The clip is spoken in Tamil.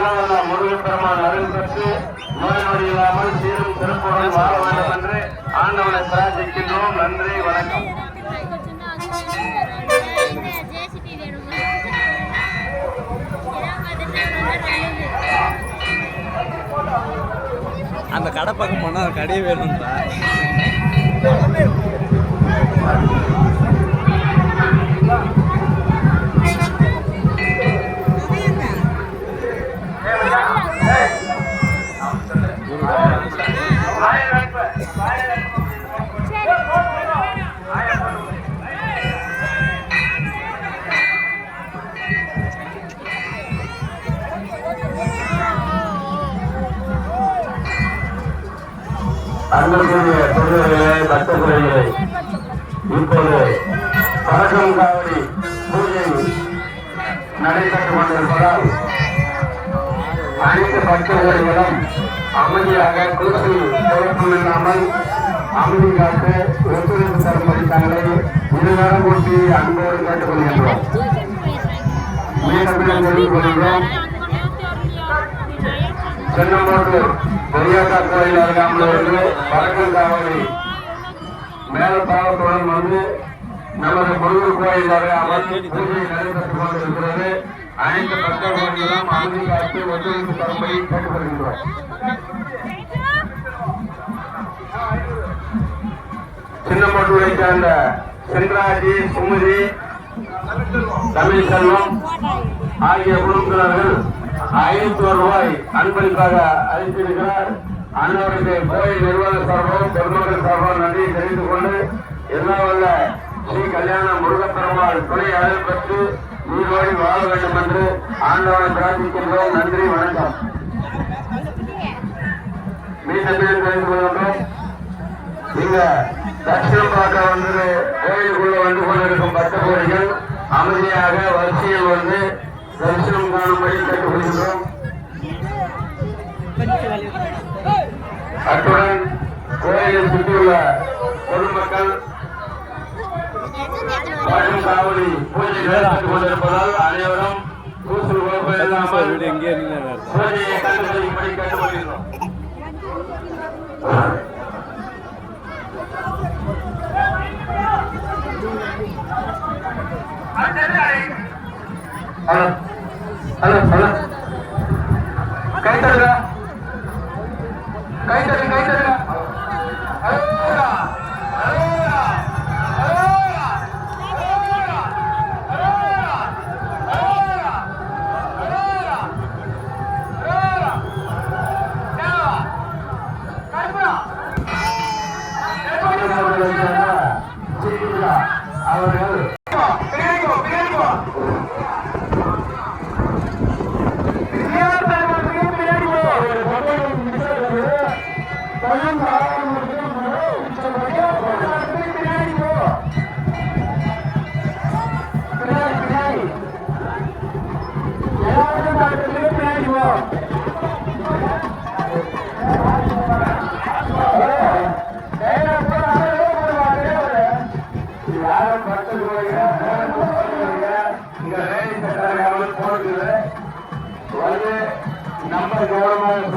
எல்லாம் முருகப்பெருமான் அருள் பெற்று நோய் நொடி இல்லாமல் சீரும் சிறப்புடன் வாழ வேண்டும் என்று ஆண்டவனை பிரார்த்திக்கின்றோம். நன்றி, வணக்கம். அந்த கடை பக்கம் போனால் அந்த கடையே வேணும்ன்றா. அன்புக்குரிய தொழில்களே, பக்தர்களே, இப்போது பழக்கம் காவடி பூஜை நடைபெற்றுக் கொண்டிருப்பதால் அனைத்து பக்தர்களும் அமைதியாக குறுக்கு குழப்பம் இல்லாமல் அமைதி காத்து ஒத்துழைப்பு தரும்படி தங்களை இருவரும் கூட்டி அன்போடு கேட்டுக் கொள்கின்றோம். மீண்டும் தெரிவித்துக் கொள்கின்றோம். சென்னம்போட்டு பெரியாக்கா கோயில் அருகாமல் இருந்து பழக்கம் காவடி மேல பாவத்துடன் வந்து நமது முருகர் கோயில் அருகாமல் பூஜை நடைபெற்றுக் கொண்டிருக்கிறது. அனைத்து பக்தர்களும் அமைதி காத்து ஒத்துழைப்பு தரும்படி கேட்டுக் கொள்கின்றோம். சின்னம்போட்டுவை சேர்ந்த சென்றாஜி, சுமதி, தமிழ் செல்வம் ஆகிய குடும்பத்தினர்கள் 500 ரூபாய் அன்பளிப்பாக அளித்திருக்கிறார். அன்னவருக்கு கோயில் நிர்வாக சார்பும் பொதுமக்கள் சார்பும் நன்றியை தெரிவித்துக் கொண்டு எல்லாம் வல்ல ஸ்ரீ கல்யாண முருகப்பெருமாள் துணை அருள் பெற்று நீரோடி வாழ வேண்டும் என்று ஆண்டவனை பிரார்த்திக்கின்றோம். நன்றி, வணக்கம். மீண்டும் தெரிந்து கொள்கின்றோம். இங்க தட்சிணம் பார்க்க வந்து கோயிலுக்குள்ள வந்து கொண்டிருக்கும் பக்தர்கள் அமைதியாக வரிசையில் வந்து தரிசனம் காணும்படி கேட்டுக்கொள்கின்றோம். அத்துடன் கோயிலை சுற்றியுள்ள பொதுமக்கள் பழக்கம் காவடி பூஜை நடைபெற்றுக் கொண்டிருப்பதால் அனைவரும் பூசல் குழப்பம் இல்லாமல் பூஜையை கண்டுபிடிக்கும்படி கேட்டுக்கொள்கின்றோம். கை தருங்க, கை தருங்க, கை தருங்க. அவர்கள் நம்பர் கவனமாக